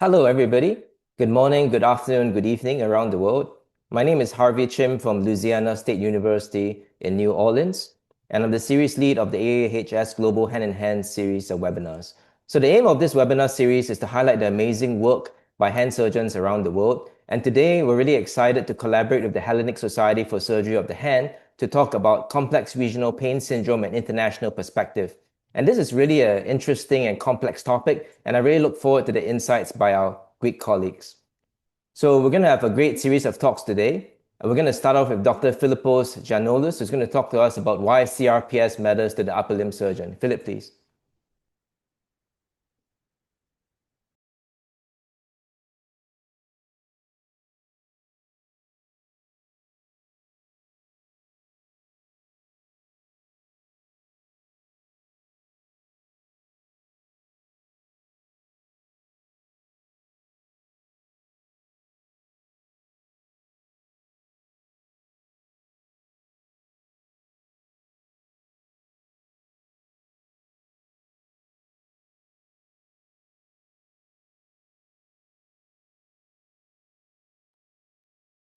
Hello, everybody. Good morning, good afternoon, good evening around the world. My name is Harvey Chim from Louisiana State University in New Orleans, and I'm the series lead of the AAHS Global Hand in Hand series of webinars. So the aim of this webinar series is to highlight the amazing work by hand surgeons around the world. And today we're really excited to collaborate with the Hellenic Society for Surgery of the Hand to talk about complex regional pain syndrome and international perspective. And this is really an interesting and complex topic, and I really look forward to the insights by our Greek colleagues. So we're going to have a great series of talks today. We're going to start off with Dr. Philippos Giannoulis, who's going to talk to us about why CRPS matters to the upper limb surgeon. Philip, please.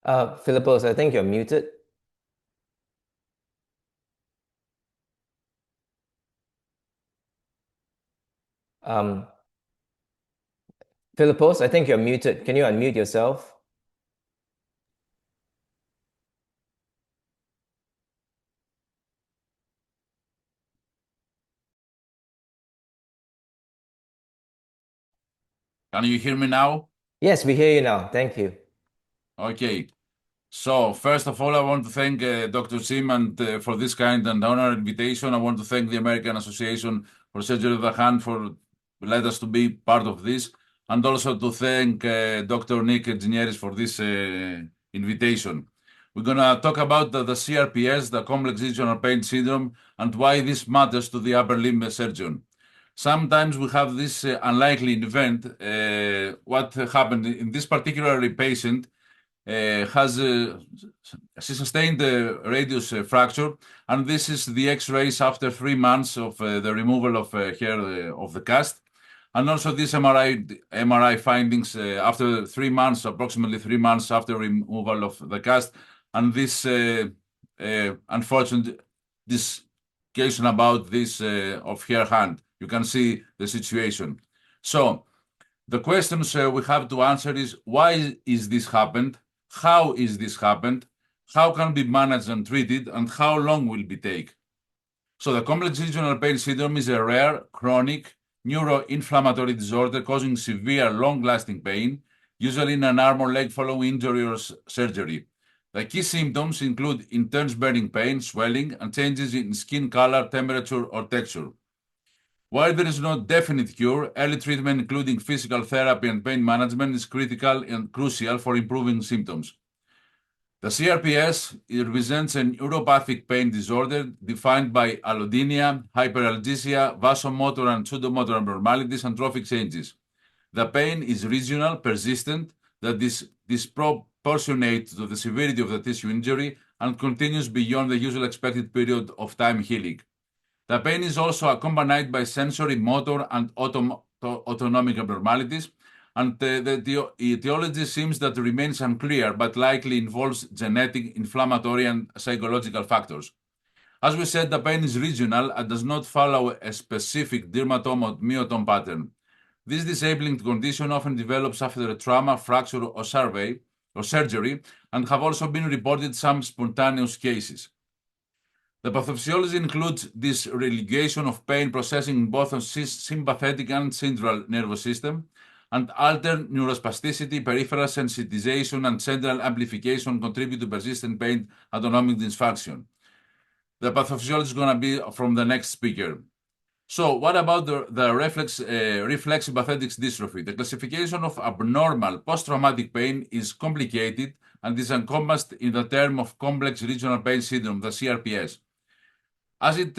Philippos, I think you're muted. Um, Philippos, I think you're muted. Can you unmute yourself? Can you hear me now? Yes, we hear you now. Thank you. Okay. So first of all, I want to thank Dr. Sim and for this kind and honor invitation. I want to thank the American Association for Surgery of the Hand for let us to be part of this, and also to thank Dr. Nick Engineeris for this invitation. We're gonna talk about the CRPS, the complex regional pain syndrome, and why this matters to the upper limb surgeon. Sometimes we have this unlikely event. What happened in this particular patient she sustained a radius fracture, and this is the X-rays after 3 months of the removal of hair of the cast, and also this MRI findings after 3 months, approximately 3 months after removal of the cast, and this unfortunate discussion about this of her hand. You can see the situation. So the questions we have to answer is why is this happened? How is this happened? How can be managed and treated, and how long will it take? So the complex regional pain syndrome is a rare, chronic, neuroinflammatory disorder causing severe, long-lasting pain, usually in an arm or leg following injury or surgery. The key symptoms include intense burning pain, swelling, and changes in skin color, temperature, or texture. While there is no definite cure, early treatment, including physical therapy and pain management, is critical and crucial for improving symptoms. The CRPS represents a neuropathic pain disorder defined by allodynia, hyperalgesia, vasomotor and pseudomotor abnormalities, and trophic changes. The pain is regional, persistent, that is disproportionate to the severity of the tissue injury and continues beyond the usual expected period of time healing. The pain is also accompanied by sensory, motor, and autonomic abnormalities, and the etiology seems that remains unclear, but likely involves genetic, inflammatory, and psychological factors. As we said, the pain is regional and does not follow a specific dermatome or myotome pattern. This disabling condition often develops after a trauma, fracture, or surgery, and have also been reported some spontaneous cases. The pathophysiology includes this relegation of pain processing in both the sympathetic and central nervous system, and altered neurospasticity, peripheral sensitization, and central amplification contribute to persistent pain autonomic dysfunction. The pathophysiology is going to be from the next speaker. So, what about the reflex sympathetic dystrophy? The classification of abnormal post-traumatic pain is complicated and is encompassed in the term of complex regional pain syndrome, the CRPS. As it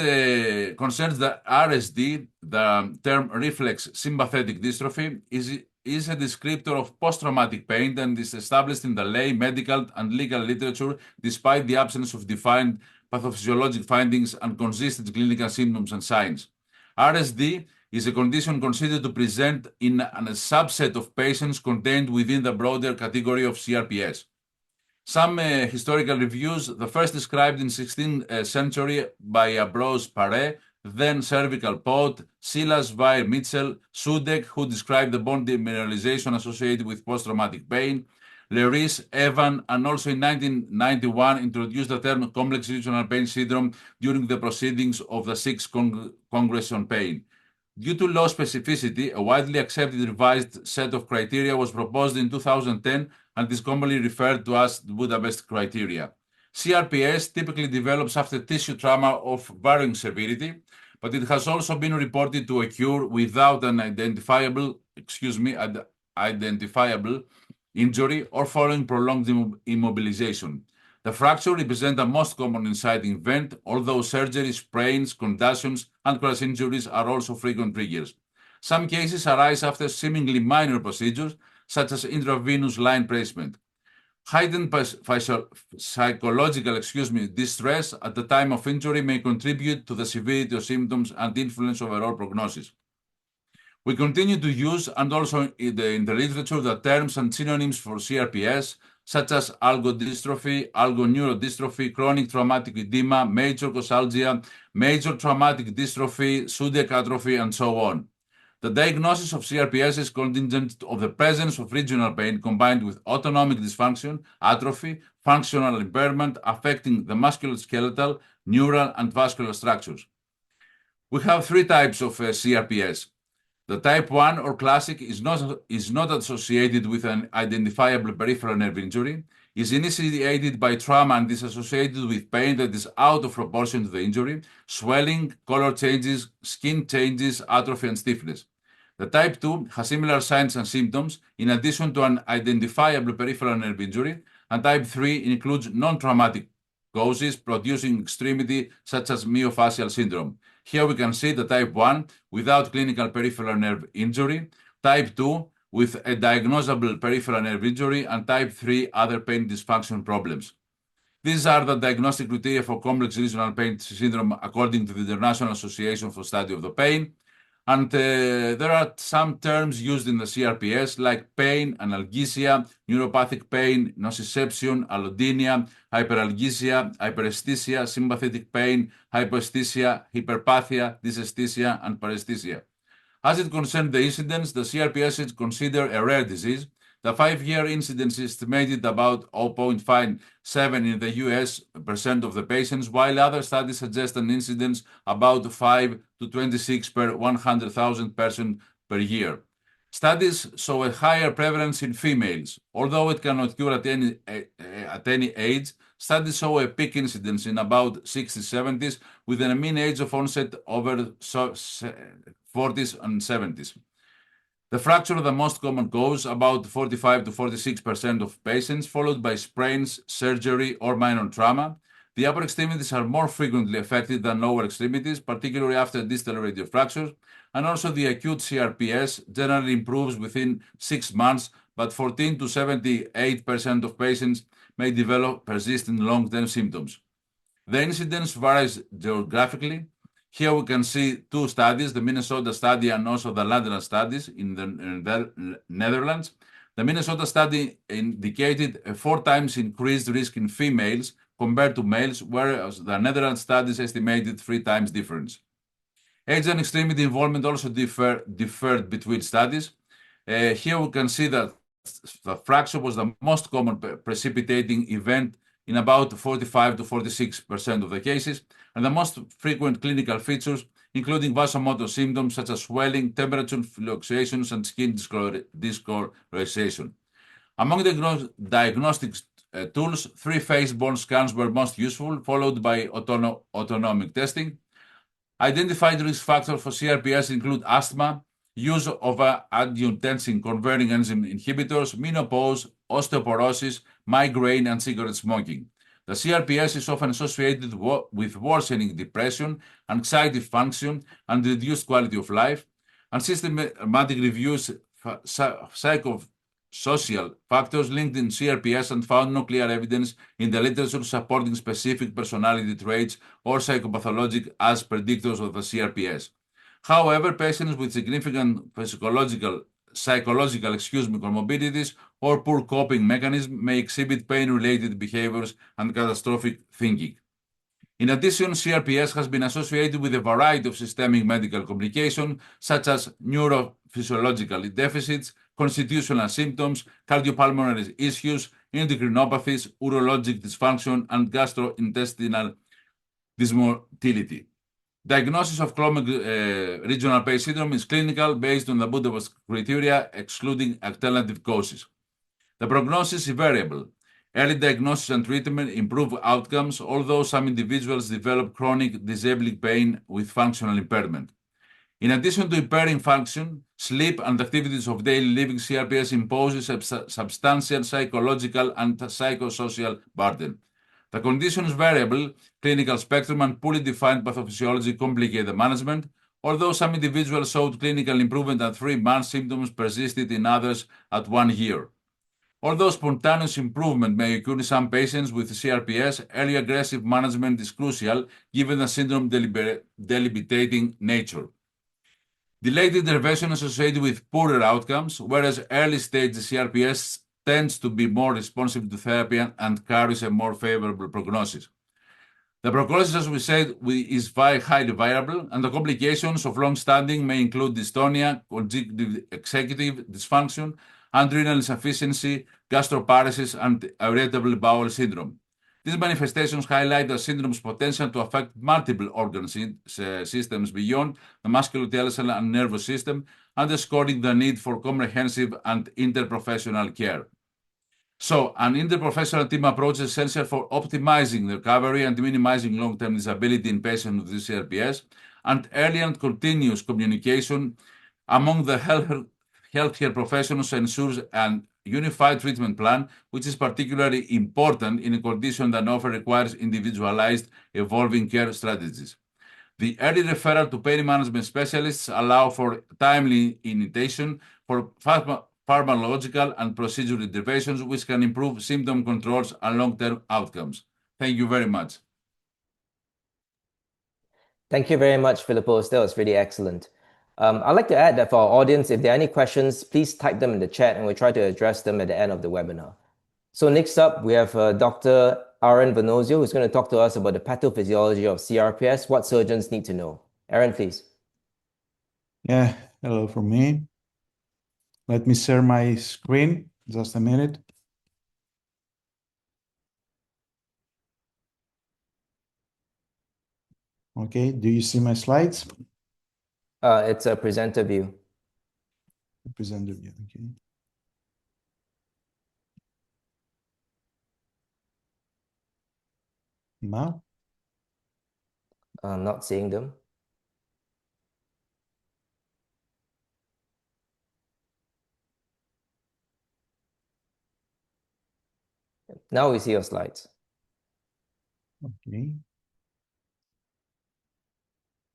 concerns the RSD, the term reflex sympathetic dystrophy is a descriptor of post-traumatic pain and is established in the lay, medical, and legal literature despite the absence of defined pathophysiologic findings and consistent clinical symptoms and signs. RSD is a condition considered to present in a subset of patients contained within the broader category of CRPS. Some historical reviews, the first described in 16th century by Ambrose Paré, then cervical pod, Silas Weir Mitchell, Sudek, who described the bone demineralization associated with post-traumatic pain, Leris, Evan, and also in 1991 introduced the term complex regional pain syndrome during the proceedings of the Sixth Congress on Pain. Due to low specificity, a widely accepted revised set of criteria was proposed in 2010 and is commonly referred to as the Budapest criteria. CRPS typically develops after tissue trauma of varying severity, but it has also been reported to occur without an identifiable injury or following prolonged immobilization. The fracture represents the most common inciting event, although surgery, sprains, contusions, and cross injuries are also frequent triggers. Some cases arise after seemingly minor procedures, such as intravenous line placement. Heightened psychological distress at the time of injury may contribute to the severity of symptoms and influence overall prognosis. We continue to use, and also in the literature, the terms and synonyms for CRPS, such as algodystrophy, algoneurodystrophy, chronic traumatic edema, major causalgia, major traumatic dystrophy, Sudeck atrophy, and so on. The diagnosis of CRPS is contingent of the presence of regional pain combined with autonomic dysfunction, atrophy, functional impairment affecting the musculoskeletal, neural, and vascular structures. We have three types of CRPS. The type 1 or classic is not associated with an identifiable peripheral nerve injury, is initiated by trauma and is associated with pain that is out of proportion to the injury, swelling, color changes, skin changes, atrophy, and stiffness. The type 2 has similar signs and symptoms in addition to an identifiable peripheral nerve injury, and type 3 includes non-traumatic causes producing extremity such as myofascial syndrome. Here we can see the type 1 without clinical peripheral nerve injury, type 2 with a diagnosable peripheral nerve injury, and type 3 other pain dysfunction problems. These are the diagnostic criteria for complex regional pain syndrome according to the International Association for Study of the Pain. And there are some terms used in the CRPS like pain, analgesia, neuropathic pain, nociception, allodynia, hyperalgesia, hyperesthesia, sympathetic pain, hypoesthesia, hyperpathia, dysesthesia, and paresthesia. As it concerns the incidence, the CRPS is considered a rare disease. The 5-year incidence is estimated about 0.57 in the US percent of the patients, while other studies suggest an incidence about 5 to 26 per 100,000 persons per year. Studies show a higher prevalence in females. Although it can occur at any age, studies show a peak incidence in about 60s, 70s, with a mean age of onset over 40s and 70s. The fracture is the most common cause, about 45 to 46% of patients, followed by sprains, surgery, or minor trauma. The upper extremities are more frequently affected than lower extremities, particularly after distal radial fractures, and also the acute CRPS generally improves within 6 months, but 14 to 78% of patients may develop persistent long-term symptoms. The incidence varies geographically. Here we can see two studies, the Minnesota study and also the London studies in the Netherlands. The Minnesota study indicated a 4 times increased risk in females compared to males, whereas the Netherlands studies estimated 3 times difference. Age and extremity involvement also differed between studies. Here we can see that the fracture was the most common precipitating event in about 45 to 46% of the cases, and the most frequent clinical features, including vasomotor symptoms such as swelling, temperature fluctuations, and skin discoloration. Among the diagnostic tools, 3-phase bone scans were most useful, followed by autonomic testing. Identified risk factors for CRPS include asthma, use of angiotensin converting enzyme inhibitors, menopause, osteoporosis, migraine, and cigarette smoking. The CRPS is often associated with worsening depression, anxiety function, and reduced quality of life, and systematic reviews psychosocial factors linked in CRPS and found no clear evidence in the literature supporting specific personality traits or psychopathologic as predictors of the CRPS. However, patients with significant psychological comorbidities or poor coping mechanism may exhibit pain-related behaviors and catastrophic thinking. In addition, CRPS has been associated with a variety of systemic medical complications, such as neurophysiological deficits, constitutional symptoms, cardiopulmonary issues, endocrinopathies, urologic dysfunction, and gastrointestinal dysmotility. Diagnosis of chronic regional pain syndrome is clinical based on the Budapest criteria, excluding alternative causes. The prognosis is variable. Early diagnosis and treatment improve outcomes, although some individuals develop chronic disabling pain with functional impairment. In addition to impairing function, sleep, and activities of daily living, CRPS imposes a substantial psychological and psychosocial burden. The condition is variable, clinical spectrum, and poorly defined pathophysiology complicate the management. Although some individuals showed clinical improvement at 3 months, symptoms persisted in others at 1 year. Although spontaneous improvement may occur in some patients with CRPS, early aggressive management is crucial given the syndrome debilitating nature. Delayed intervention is associated with poorer outcomes, whereas early-stage CRPS tends to be more responsive to therapy and carries a more favorable prognosis. The prognosis, as we said, is highly variable, and the complications of long-standing may include dystonia, conjunctive executive dysfunction, adrenal insufficiency, gastroparesis, and irritable bowel syndrome. These manifestations highlight the syndrome's potential to affect multiple organ systems beyond the musculoskeletal and nervous system, underscoring the need for comprehensive and interprofessional care. So, an interprofessional team approach is essential for optimizing the recovery and minimizing long-term disability in patients with CRPS, and early and continuous communication among the healthcare professionals ensures an unified treatment plan, which is particularly important in a condition that often requires individualized, evolving care strategies. The early referral to pain management specialists allow for timely initiation for pharmacological and procedural interventions, which can improve symptom controls and long-term outcomes. Thank you very much. Thank you very much, Philippos. That was really excellent. I'd like to add that for our audience, if there are any questions, please type them in the chat and we'll try to address them at the end of the webinar. So next up, we have Dr. Aaron Venozio, who's going to talk to us about the pathophysiology of CRPS, what surgeons need to know. Aaron, please. Yeah, hello from me. Let me share my screen, just a minute. Okay, do you see my slides? It's a presenter view. Presenter view, okay. Now? I'm not seeing them. Now we see your slides. Okay.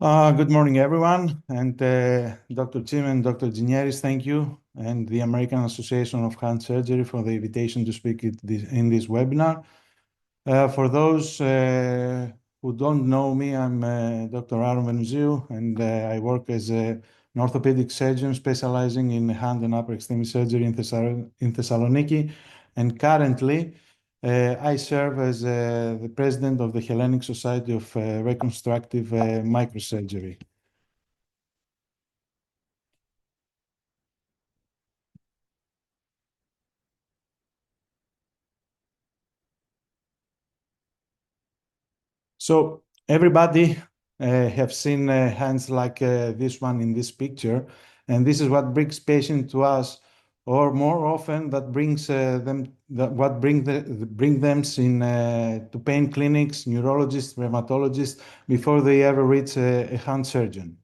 Good morning, everyone. And Dr. Tim and Dr. Ginieris, thank you. And the American Association of Hand Surgery for the invitation to speak in this webinar. For those who don't know me, I'm Dr. Aaron Venozio, and I work as an orthopedic surgeon specializing in hand and upper extremity surgery in Thessaloniki. And currently, I serve as the president of the Hellenic Society of Reconstructive Microsurgery. So everybody have seen hands like this one in this picture, and this is what brings patients to us, or more often that brings them to pain clinics, neurologists, rheumatologists before they ever reach a hand surgeon.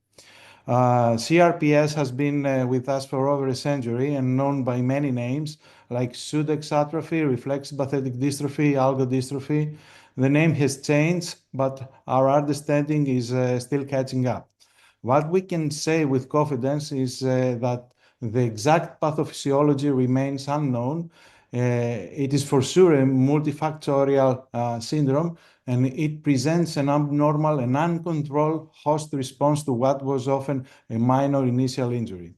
CRPS has been with us for over a century and known by many names like Sudex atrophy, reflex pathetic dystrophy, algodystrophy. The name has changed, but our understanding is still catching up. What we can say with confidence is that the exact pathophysiology remains unknown, It is for sure a multifactorial syndrome, and it presents an abnormal and uncontrolled host response to what was often a minor initial injury.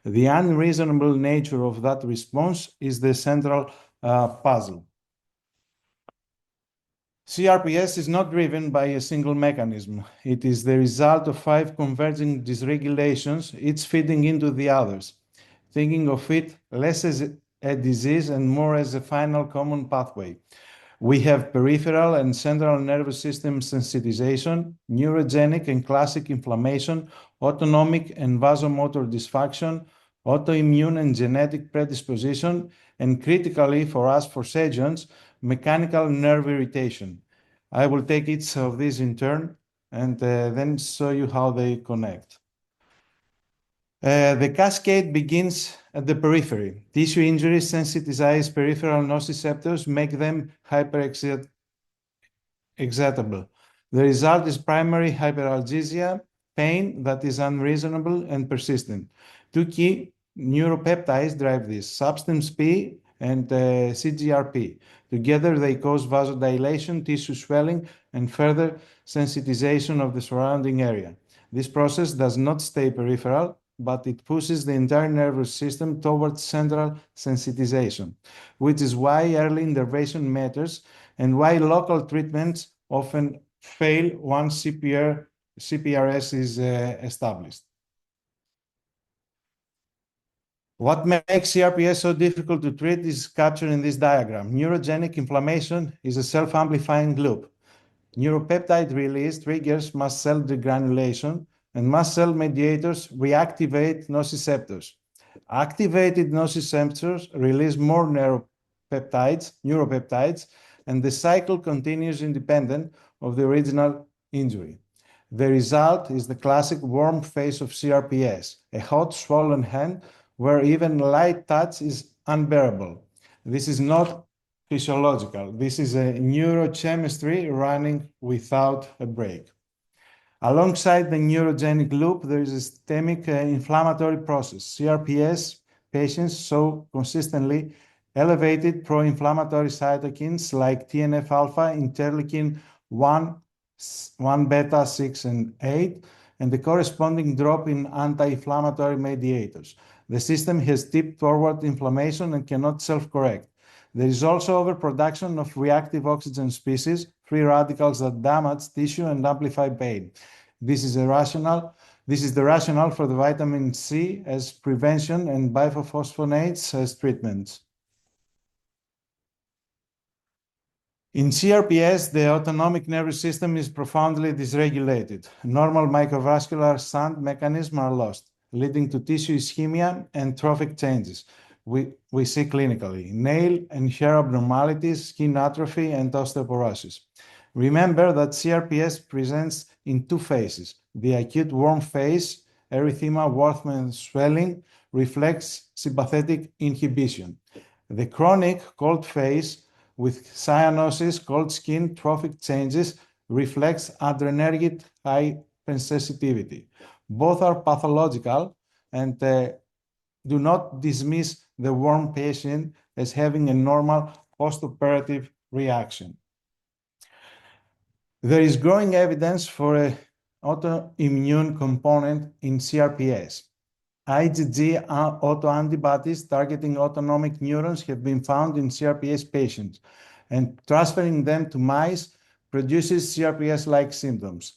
The unreasonable nature of that response is the central puzzle. CRPS is not driven by a single mechanism. It is the result of 5 converging dysregulations, each feeding into the others, thinking of it less as a disease and more as a final common pathway. We have peripheral and central nervous system sensitization, neurogenic and classic inflammation, autonomic and vasomotor dysfunction, autoimmune and genetic predisposition, and critically for us, for surgeons, mechanical nerve irritation. I will take each of these in turn and then show you how they connect. The cascade begins at the periphery. Tissue injuries sensitize peripheral nociceptors, make them hyperexcitable. The result is primary hyperalgesia, pain that is unreasonable and persistent. 2 key neuropeptides drive this, substance P and CGRP. Together, they cause vasodilation, tissue swelling, and further sensitization of the surrounding area. This process does not stay peripheral, but it pushes the entire nervous system towards central sensitization, which is why early intervention matters and why local treatments often fail once CPRS is established. What makes CRPS so difficult to treat is captured in this diagram. Neurogenic inflammation is a self-amplifying loop. Neuropeptide release triggers mast cell degranulation, and mast cell mediators reactivate nociceptors. Activated nociceptors release more neuropeptides, and the cycle continues independent of the original injury. The result is the classic warm phase of CRPS, a hot, swollen hand where even light touch is unbearable. This is not physiological. This is a neurochemistry running without a break. Alongside the neurogenic loop, there is a systemic inflammatory process. CRPS patients show consistently elevated pro-inflammatory cytokines like TNF-alpha, interleukin 1 beta, 6, and 8, and the corresponding drop in anti-inflammatory mediators. The system has tipped toward inflammation and cannot self-correct. There is also overproduction of reactive oxygen species, free radicals that damage tissue and amplify pain. This is the rationale for the vitamin C as prevention and biphosphonates as treatments. In CRPS, the autonomic nervous system is profoundly dysregulated. Normal microvascular shunt mechanisms are lost, leading to tissue ischemia and trophic changes we see clinically, nail and hair abnormalities, skin atrophy, and osteoporosis. Remember that CRPS presents in 2 phases. The acute warm phase, erythema, warmth, swelling, reflects sympathetic inhibition. The chronic cold phase, with cyanosis, cold skin, trophic changes, reflects adrenergic hypersensitivity. Both are pathological and do not dismiss the warm patient as having a normal postoperative reaction. There is growing evidence for an autoimmune component in CRPS. IgG autoantibodies targeting autonomic neurons have been found in CRPS patients, and transferring them to mice produces CRPS-like symptoms.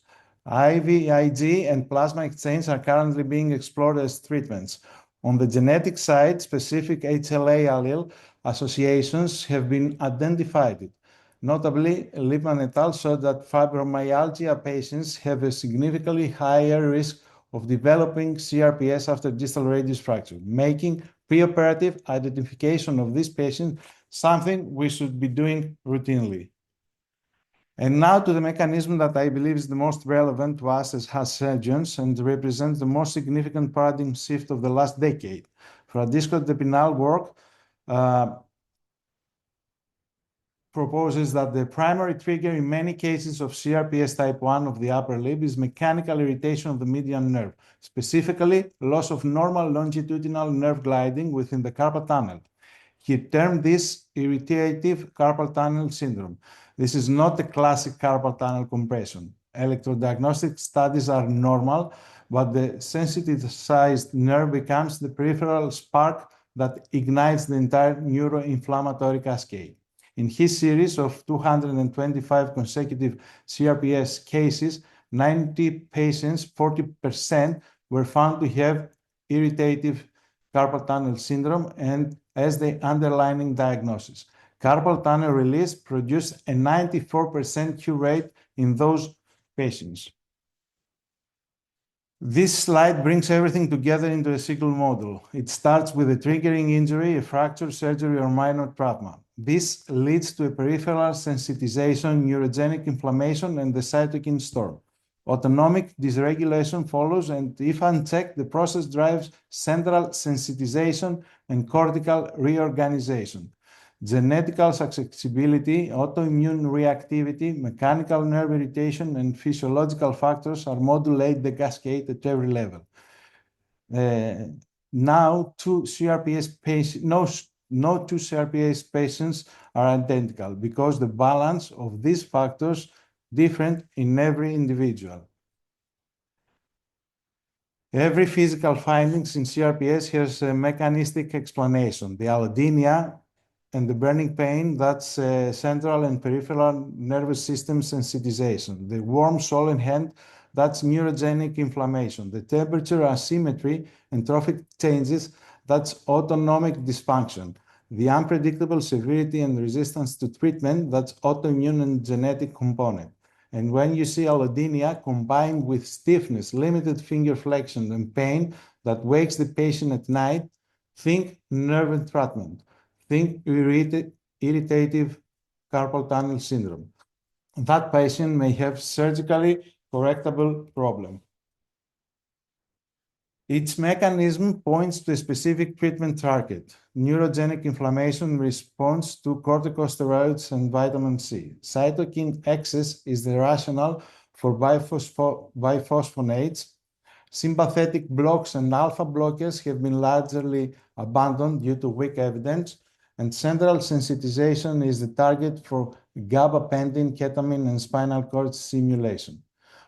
IVIG and plasma exchange are currently being explored as treatments. On the genetic side, specific HLA allele associations have been identified. Notably, Lippmann et al. Showed that fibromyalgia patients have a significantly higher risk of developing CRPS after distal radius fracture, making preoperative identification of these patients something we should be doing routinely. And now to the mechanism that I believe is the most relevant to us as surgeons and represents the most significant paradigm shift of the last decade. Francesco De Pinal work proposes that the primary trigger in many cases of CRPS type 1 of the upper lip is mechanical irritation of the median nerve, specifically loss of normal longitudinal nerve gliding within the carpal tunnel. He termed this irritative carpal tunnel syndrome. This is not a classic carpal tunnel compression. Electrodiagnostic studies are normal, but the sensitized nerve becomes the peripheral spark that ignites the entire neuroinflammatory cascade. In his series of 225 consecutive CRPS cases, 90 patients, 40%, were found to have irritative carpal tunnel syndrome and as the underlying diagnosis. Carpal tunnel release produced a 94% cure rate in those patients. This slide brings everything together into a single model. It starts with a triggering injury, a fracture, surgery, or minor trauma. This leads to a peripheral sensitization, neurogenic inflammation, and the cytokine storm. Autonomic dysregulation follows, and if unchecked, the process drives central sensitization and cortical reorganization. Genetical susceptibility, autoimmune reactivity, mechanical nerve irritation, and physiological factors are modulate the cascade at every level. Now, no two CRPS patients are identical because the balance of these factors different in every individual. Every physical findings in CRPS has a mechanistic explanation. The allodynia and the burning pain, that's central and peripheral nervous system sensitization. The warm swollen hand, that's neurogenic inflammation. The temperature asymmetry and trophic changes, that's autonomic dysfunction. The unpredictable severity and resistance to treatment, that's autoimmune and genetic component. And when you see allodynia combined with stiffness, limited finger flexion, and pain that wakes the patient at night, think nerve entrapment. Think irritative carpal tunnel syndrome. That patient may have surgically correctable problem. Each mechanism points to a specific treatment target. Neurogenic inflammation responds to corticosteroids and vitamin C. Cytokine excess is the rationale for biphosphonates. Sympathetic blocks and alpha blockers have been largely abandoned due to weak evidence, and central sensitization is the target for gabapentin, ketamine, and spinal cord stimulation.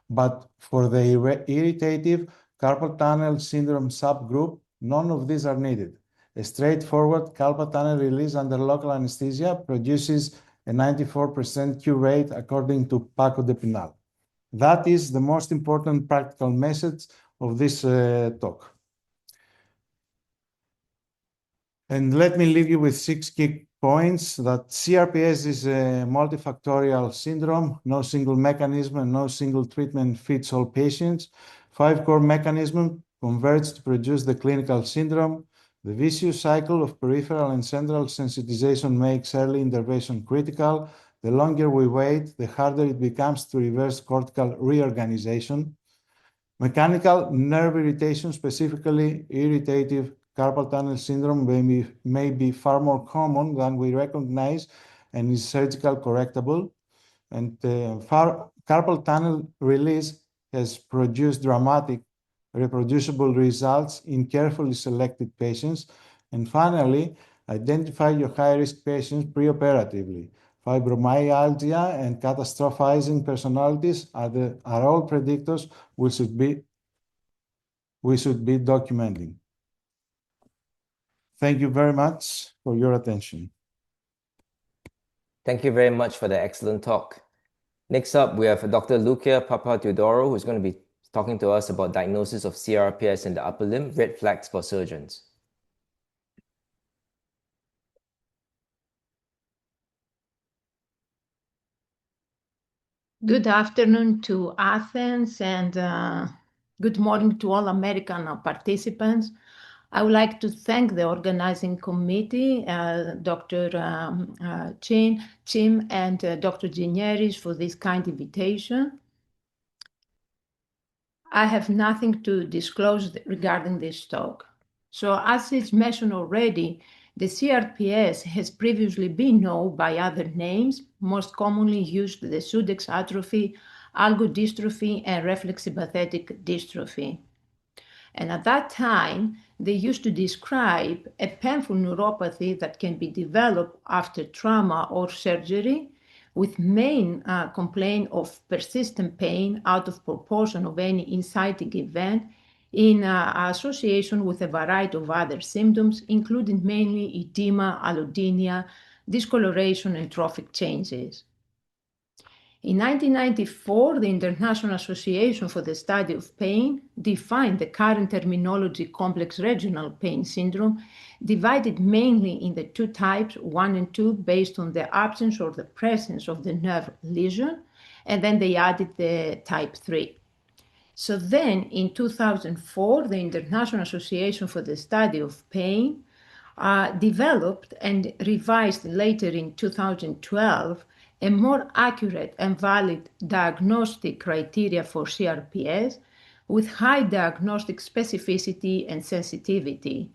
But for the irritative carpal tunnel syndrome subgroup, none of these are needed. A straightforward carpal tunnel release under local anesthesia produces a 94% cure rate according to Paco de Pinal. That is the most important practical message of this talk. And let me leave you with 6 key points that CRPS is a multifactorial syndrome, no single mechanism and no single treatment fits all patients. 5 core mechanisms converge to produce the clinical syndrome. The vicious cycle of peripheral and central sensitization makes early intervention critical. The longer we wait, the harder it becomes to reverse cortical reorganization. Mechanical nerve irritation, specifically irritative carpal tunnel syndrome, may be far more common than we recognize and is surgical correctable. And carpal tunnel release has produced dramatic reproducible results in carefully selected patients. And finally, identify your high-risk patients preoperatively. Fibromyalgia and catastrophizing personalities are all predictors we should be documenting. Thank you very much for your attention. Thank you very much for the excellent talk. Next up, we have Dr. Lucia Papatheodorou, who's going to be talking to us about diagnosis of CRPS in the upper limb, red flags for surgeons. Good afternoon to Athens and good morning to all American participants. I would like to thank the organizing committee, Dr. Chim and Dr. Ginieris for this kind invitation. I have nothing to disclose regarding this talk. So as it's mentioned already, the CRPS has previously been known by other names, most commonly used the Sudex atrophy, algodystrophy, and reflex sympathetic dystrophy. And at that time, they used to describe a painful neuropathy that can be developed after trauma or surgery, with main complaint of persistent pain out of proportion of any inciting event in association with a variety of other symptoms, including mainly edema, allodynia, discoloration, and trophic changes. In 1994, the International Association for the Study of Pain defined the current terminology complex regional pain syndrome, divided mainly in the two types, 1 and 2, based on the absence or the presence of the nerve lesion, and then they added the type 3. So then, in 2004, the International Association for the Study of Pain developed and revised later in 2012 a more accurate and valid diagnostic criteria for CRPS with high diagnostic specificity and sensitivity.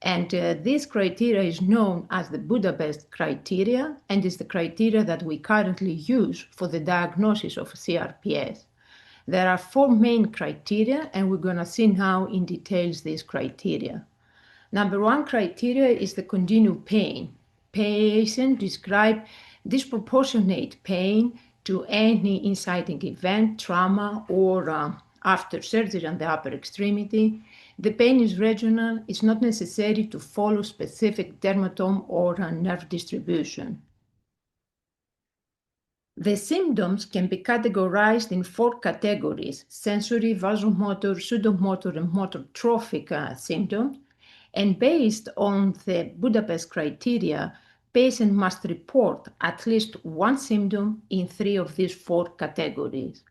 And this criteria is known as the Budapest criteria and is the criteria that we currently use for the diagnosis of CRPS. There are 4 main criteria, and we're going to see now in details these criteria. Number 1 criteria is the continued pain. Patient describe disproportionate pain to any inciting event, trauma, or after surgery on the upper extremity. The pain is regional. It's not necessary to follow specific dermatome or nerve distribution. The symptoms can be categorized in 4 categories: sensory, vasomotor, pseudomotor, and motor trophic symptoms. And based on the Budapest criteria, patient must report at least 1 symptom in 3 of these 4 categories.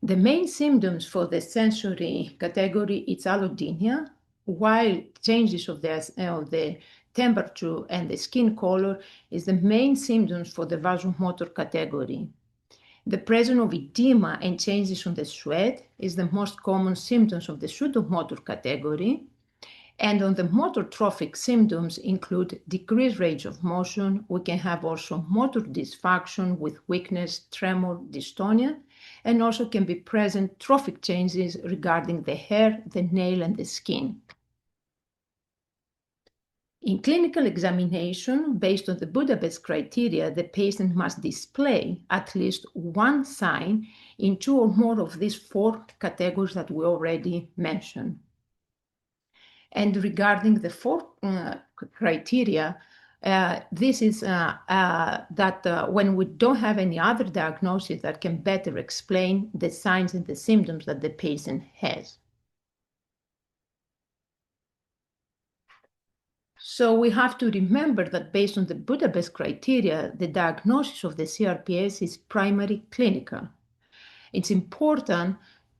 The main symptoms for the sensory category is allodynia, while changes of the temperature and the skin color is the main symptoms for the vasomotor category. The presence of edema and changes on the sweat is the most common symptoms of the pseudomotor category. And on the motor trophic symptoms include decreased range of motion. We can have also motor dysfunction with weakness, tremor, dystonia, and also can be present trophic changes regarding the hair, the nail, and the skin. In clinical examination, based on the Budapest criteria, the patient must display at least 1 sign in 2 or more of these 4 categories that we already mentioned. And regarding the 4 criteria, this is that when we don't have any other diagnosis that can better explain the signs and the symptoms that the patient has. So we have to remember that based on the Budapest criteria, the diagnosis of the CRPS is primary clinical. It's important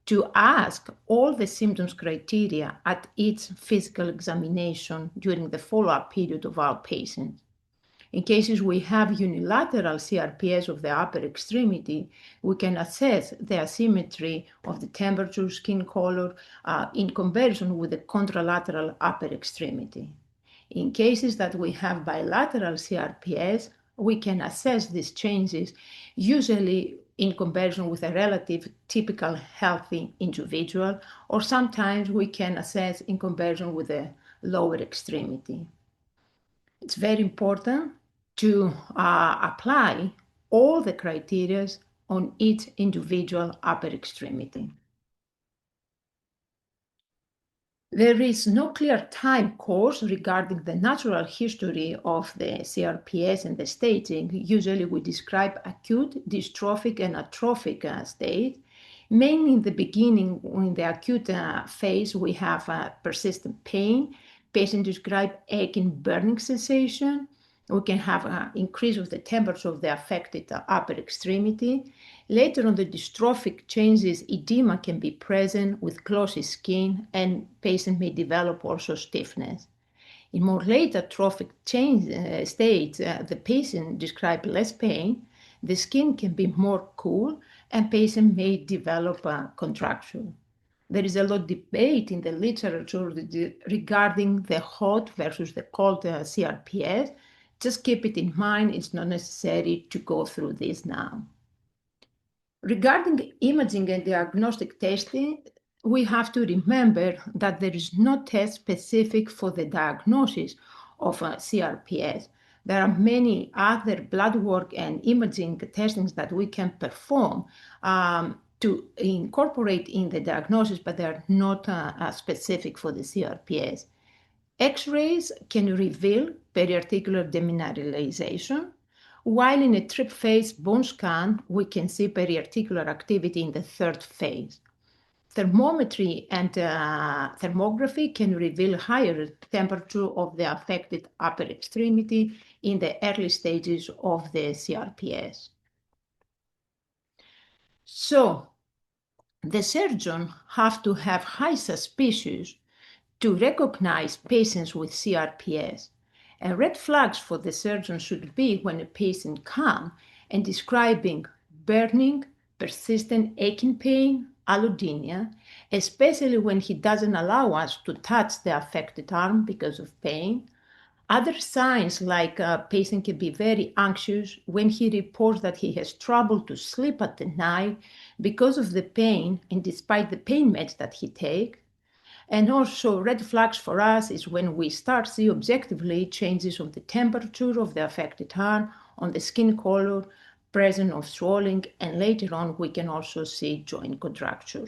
to ask all the symptoms criteria at each physical examination during the follow-up period of our patients. In cases we have unilateral CRPS of the upper extremity, we can assess the asymmetry of the temperature, skin color in comparison with the contralateral upper extremity. In cases that we have bilateral CRPS, we can assess these changes usually in comparison with a relative typical healthy individual, or sometimes we can assess in comparison with a lower extremity. It's very important to apply all the criteria on each individual upper extremity. There is no clear time course regarding the natural history of the CRPS and the staging. Usually we describe acute, dystrophic, and atrophic state. Mainly in the beginning, in the acute phase, we have persistent pain. Patient describe aching, burning sensation. We can have an increase of the temperature of the affected upper extremity. Later on, the dystrophic changes, edema can be present with glossy skin, and patient may develop also stiffness. In more later trophic states, the patient describe less pain, the skin can be more cool, and patient may develop a contraction. There is a lot of debate in the literature regarding the hot versus the cold CRPS. Just keep it in mind, it's not necessary to go through this now. Regarding imaging and diagnostic testing, we have to remember that there is no test specific for the diagnosis of CRPS. There are many other blood work and imaging testings that we can perform to incorporate in the diagnosis, but they're not specific for the CRPS. X-rays can reveal periarticular demineralization, while in a trip phase bone scan, we can see periarticular activity in the third phase. Thermometry and thermography can reveal higher temperature of the affected upper extremity in the early stages of the CRPS. So the surgeon have to have high suspicions to recognize patients with CRPS. And red flags for the surgeon should be when a patient comes and describing burning, persistent aching pain, allodynia, especially when he doesn't allow us to touch the affected arm because of pain. Other signs like a patient can be very anxious when he reports that he has trouble to sleep at the night because of the pain and despite the pain meds that he takes. And also red flags for us is when we start see objectively changes of the temperature of the affected arm, on the skin color, presence of swelling, and later on we can also see joint contracture.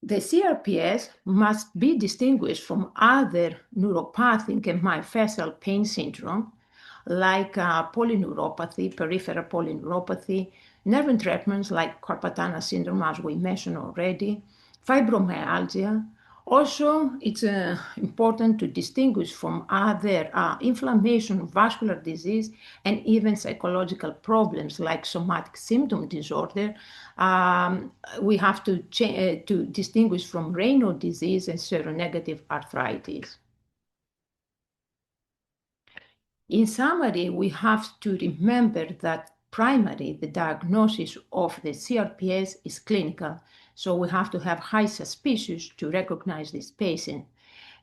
The CRPS must be distinguished from other neuropathic and myofascial pain syndrome, like polyneuropathy, peripheral polyneuropathy, nerve entrapments like Carpatana syndrome, as we mentioned already, fibromyalgia. Also, it's important to distinguish from other inflammation, vascular disease, and even psychological problems like somatic symptom disorder. We have to distinguish from Raynaud disease and seronegative arthritis. In summary, we have to remember that primarily the diagnosis of the CRPS is clinical, so we have to have high suspicions to recognize this patient.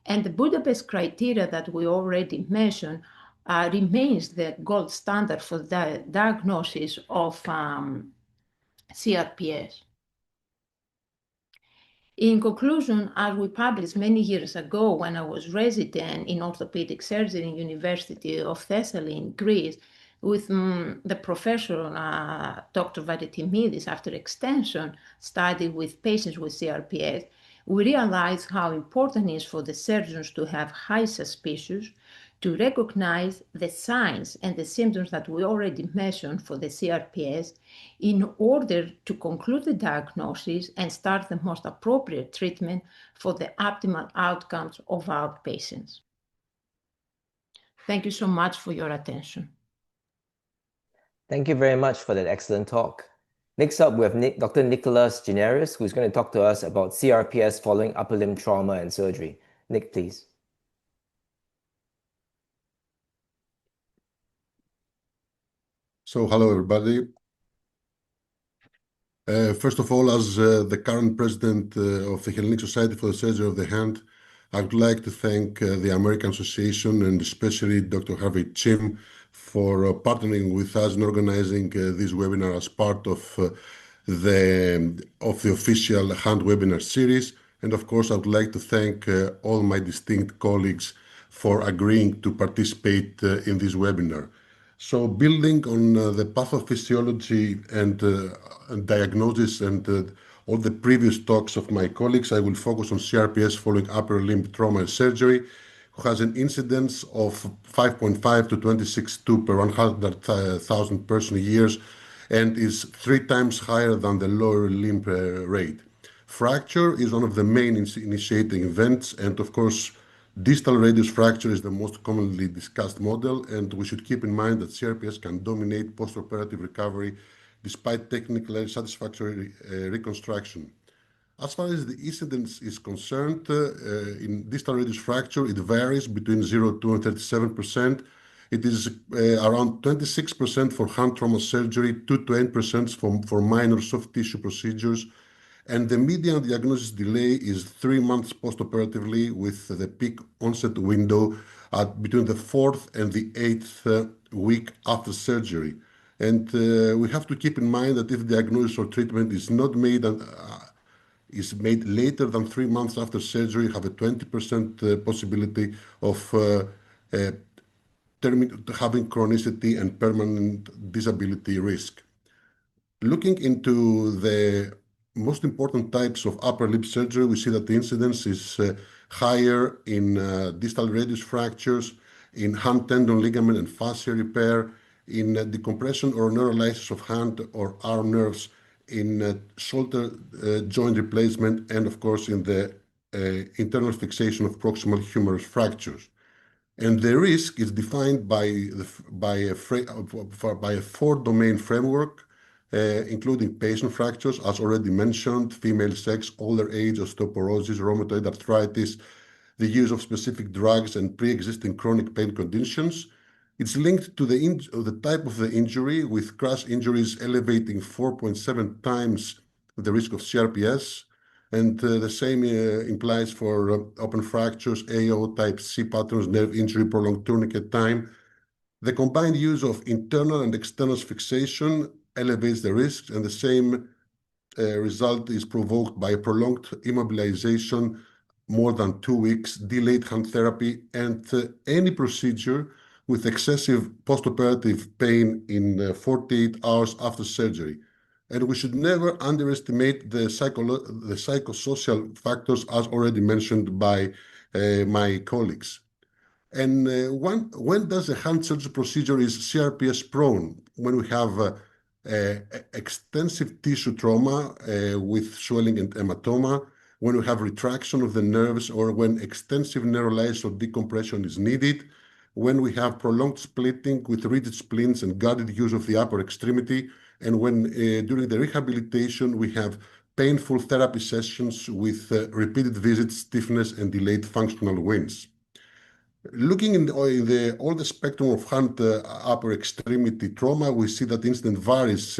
And the Budapest criteria that we already mentioned remains the gold standard for the diagnosis of CRPS. In conclusion, as we published many years ago when I was resident in orthopedic surgery in University of Thessaly in Greece, with the professor, Dr. Varetimidis, after extension study with patients with CRPS, we realized how important it is for the surgeons to have high suspicions, to recognize the signs and the symptoms that we already mentioned for the CRPS in order to conclude the diagnosis and start the most appropriate treatment for the optimal outcomes of our patients. Thank you so much for your attention. Thank you very much for that excellent talk. Next up, we have Dr. Nicholas Gineris, who's going to talk to us about CRPS following upper limb trauma and surgery. Nick, please. So, hello, everybody. First of all, as the current president of the Hellenic Society for the Surgery of the Hand, I would like to thank the American Association and especially Dr. Harvey Chim for partnering with us in organizing this webinar as part of the official hand webinar series. And of course, I would like to thank all my distinct colleagues for agreeing to participate in this webinar. So building on the pathophysiology and diagnosis and all the previous talks of my colleagues, I will focus on CRPS following upper limb trauma and surgery, who has an incidence of 5.5 to 26.2 per 100,000 person years and is 3 times higher than the lower limb rate. Fracture is one of the main initiating events, and of course, distal radius fracture is the most commonly discussed model, and we should keep in mind that CRPS can dominate postoperative recovery despite technically satisfactory reconstruction. As far as the incidence is concerned, in distal radius fracture, it varies between 0.2 and 37%. It is around 26% for hand trauma surgery, 2 to 8% for minor soft tissue procedures, and the median diagnosis delay is 3 months postoperatively, with the peak onset window at between the 4th and the 8th week after surgery. And we have to keep in mind that if diagnosis or treatment is not made is made later than 3 months after surgery, you have a 20% possibility of having chronicity and permanent disability risk. Looking into the most important types of upper lip surgery, we see that the incidence is higher in distal radius fractures, in hand tendon ligament and fascia repair, in decompression or neurolysis of hand or arm nerves, in shoulder joint replacement, and of course in the internal fixation of proximal humerus fractures. And the risk is defined by a 4-domain framework, including patient fractures, as already mentioned, female sex, older age, osteoporosis, rheumatoid arthritis, the use of specific drugs, and pre-existing chronic pain conditions. It's linked to the type of the injury, with crash injuries elevating 4.7 times the risk of CRPS. And the same implies for open fractures, AO, type C patterns, nerve injury, prolonged tourniquet time. The combined use of internal and external fixation elevates the risks, and the same result is provoked by prolonged immobilization, more than 2 weeks, delayed hand therapy, and any procedure with excessive postoperative pain in 48 hours after surgery. And we should never underestimate the psychosocial factors, as already mentioned by my colleagues. And when does a hand surgery procedure is CRPS prone? When we have extensive tissue trauma with swelling and hematoma, when we have retraction of the nerves, or when extensive neurolysis or decompression is needed, when we have prolonged splitting with rigid splints and guarded use of the upper extremity, and when during the rehabilitation we have painful therapy sessions with repeated visits, stiffness, and delayed functional wins. Looking in all the spectrum of hand upper extremity trauma, we see that the incidence varies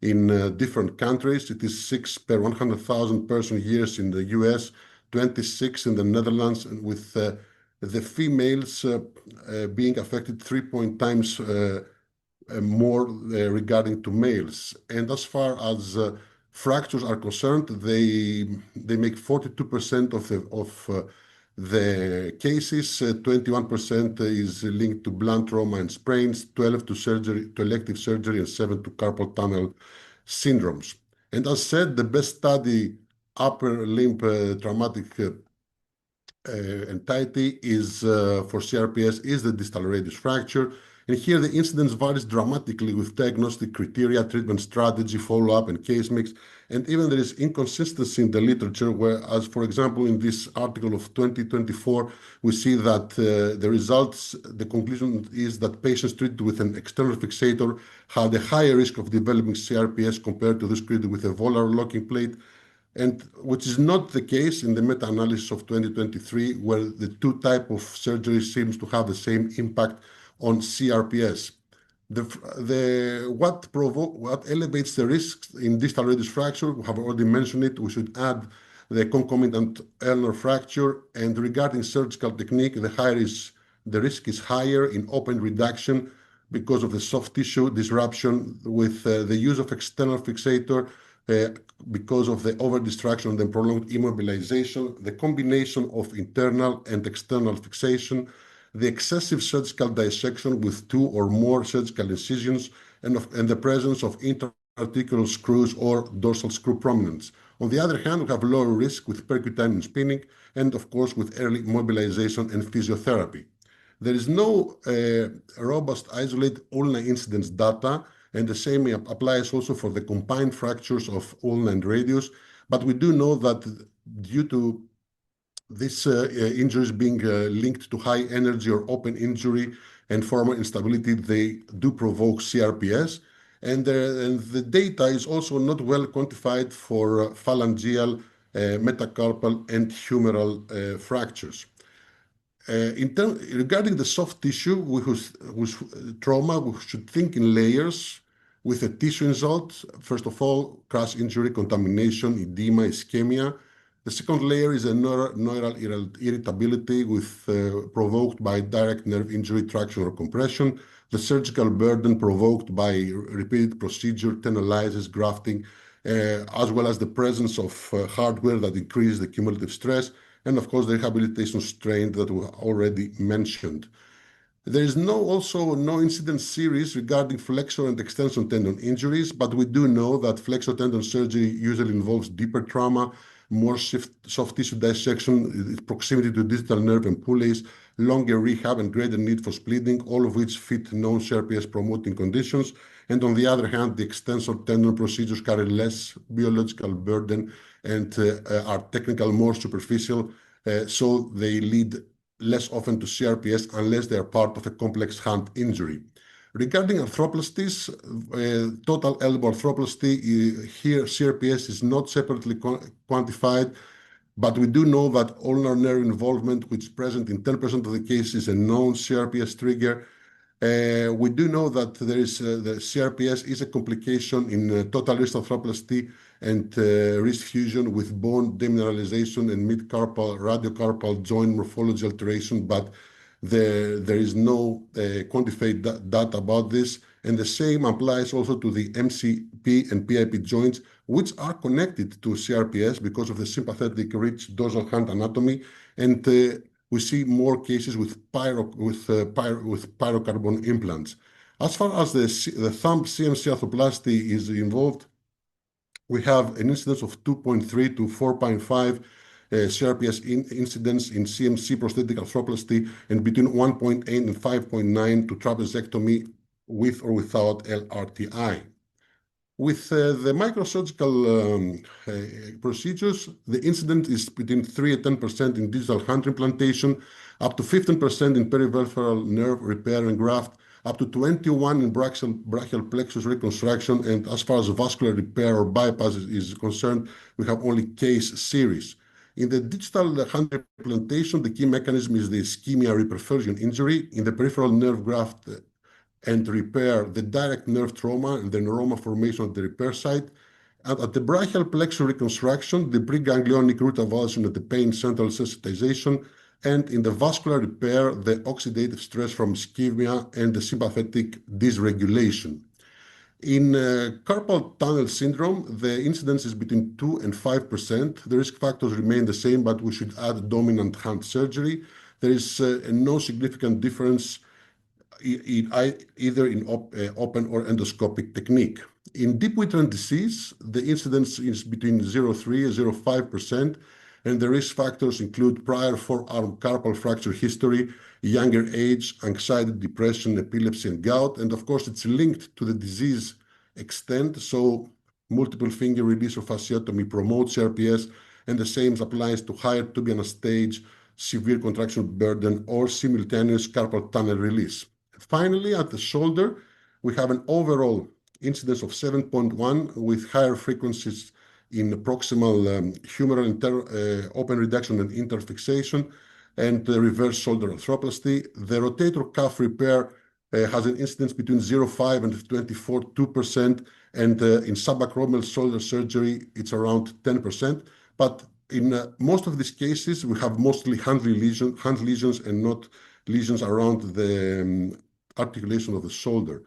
in different countries. It is 6 per 100,000 person years in the US, 26 in the Netherlands, and with the females being affected 3 times more regarding to males. And as far as fractures are concerned, they make 42% of the cases, 21% is linked to blunt trauma and sprains, 12 to elective surgery, and 7 to carpal tunnel syndromes. And as said, the best study upper limb traumatic entity is for CRPS is the distal radius fracture. And here the incidence varies dramatically with diagnostic criteria, treatment strategy, follow-up, and case mix. And even there is inconsistency in the literature, whereas, for example, in this article of 2024, we see that the conclusion is that patients treated with an external fixator had a higher risk of developing CRPS compared to those treated with a volar locking plate, and which is not the case in the meta-analysis of 2023, where the two types of surgery seems to have the same impact on CRPS. What elevates the risks in distal radius fracture? We have already mentioned it. We should add the concomitant ulnar fracture. And regarding surgical technique, the risk is higher in open reduction because of the soft tissue disruption with the use of external fixator, because of the over-distraction and the prolonged immobilization, the combination of internal and external fixation, the excessive surgical dissection with 2 or more surgical incisions, and the presence of interarticular screws or dorsal screw prominence. On the other hand, we have lower risk with percutaneous spinning and, of course, with early mobilization and physiotherapy. There is no robust isolated ulnar incidence data, and the same applies also for the combined fractures of ulna and radius. But we do know that due to these injuries being linked to high energy or open injury and formal instability, they do provoke CRPS. And the data is also not well quantified for phalangeal, metacarpal, and humeral fractures. Regarding the soft tissue with trauma, we should think in layers with the tissue insult. First of all, crash injury, contamination, edema, ischemia. The second layer is a neural irritability provoked by direct nerve injury, traction, or compression. The surgical burden provoked by repeated procedure, tenolysis, grafting, as well as the presence of hardware that increases the cumulative stress, and of course the rehabilitation strain that we already mentioned. There is also no incidence series regarding flexor and extensor tendon injuries, but we do know that flexor tendon surgery usually involves deeper trauma, more soft tissue dissection, proximity to distal nerve and pulleys, longer rehab, and greater need for splitting, all of which fit known CRPS promoting conditions. And on the other hand, the extensor tendon procedures carry less biological burden and are technical, more superficial, so they lead less often to CRPS unless they are part of a complex hand injury. Regarding arthroplasties, total elbow arthroplasty, here CRPS is not separately quantified, but we do know that ulnar nerve involvement, which is present in 10% of the cases, is a known CRPS trigger. We do know that there is the CRPS is a complication in total wrist arthroplasty and wrist fusion with bone demineralization and mid-carpal, radiocarpal joint morphology alteration, but there is no quantified data about this. And the same applies also to the MCP and PIP joints, which are connected to CRPS because of the sympathetic rich dorsal hand anatomy. And we see more cases with pyrocarbon implants. As far as the thumb CMC arthroplasty is involved, we have an incidence of 2.3 to 4.5 CRPS incidence in CMC prosthetic arthroplasty and between 1.8 and 5.9 to trapeziectomy with or without LRTI. With the microsurgical procedures, the incidence is between 3 and 10% in digital hand implantation, up to 15% in peripheral nerve repair and graft, up to 21% in brachial plexus reconstruction, and as far as vascular repair or bypass is concerned, we have only case series. In the digital hand implantation, the key mechanism is the ischemia reperfusion injury. In the peripheral nerve graft and repair, the direct nerve trauma and the neuroma formation at the repair site. And at the brachial plexus reconstruction, the preganglionic root avulsion at the pain central sensitization, and in the vascular repair, the oxidative stress from ischemia and the sympathetic dysregulation. In carpal tunnel syndrome, the incidence is between 2 and 5%. The risk factors remain the same, but we should add dominant hand surgery. There is no significant difference either in open or endoscopic technique. In deep Whitran disease, the incidence is between 0.3 and 0.5%, and the risk factors include prior forearm carpal fracture history, younger age, anxiety, depression, epilepsy, and gout. And of course, it's linked to the disease extent. So multiple finger release or fasciotomy promotes CRPS, and the same applies to higher tubular stage, severe contraction burden, or simultaneous carpal tunnel release. Finally, at the shoulder, we have an overall incidence of 7.1 with higher frequencies in proximal humeral open reduction and interfixation and reverse shoulder arthroplasty. The rotator cuff repair has an incidence between 0.5 and 24.2%, and in subacromial shoulder surgery, it's around 10%. But in most of these cases, we have mostly hand lesions and not lesions around the articulation of the shoulder.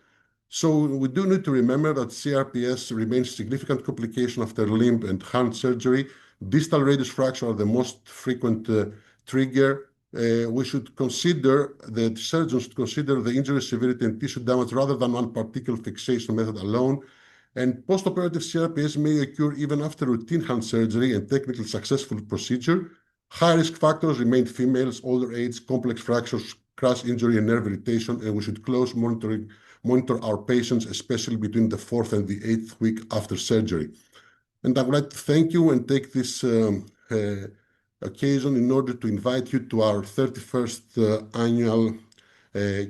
So we do need to remember that CRPS remains a significant complication after limb and hand surgery. Distal radius fracture are the most frequent trigger. We should consider that surgeons should consider the injury severity and tissue damage rather than one particular fixation method alone. And postoperative CRPS may occur even after routine hand surgery and technically successful procedure. High risk factors remain females, older age, complex fractures, crash injury, and nerve irritation, and we should close monitor our patients, especially between the 4th and the 8th week after surgery. And I would like to thank you and take this occasion in order to invite you to our 31st annual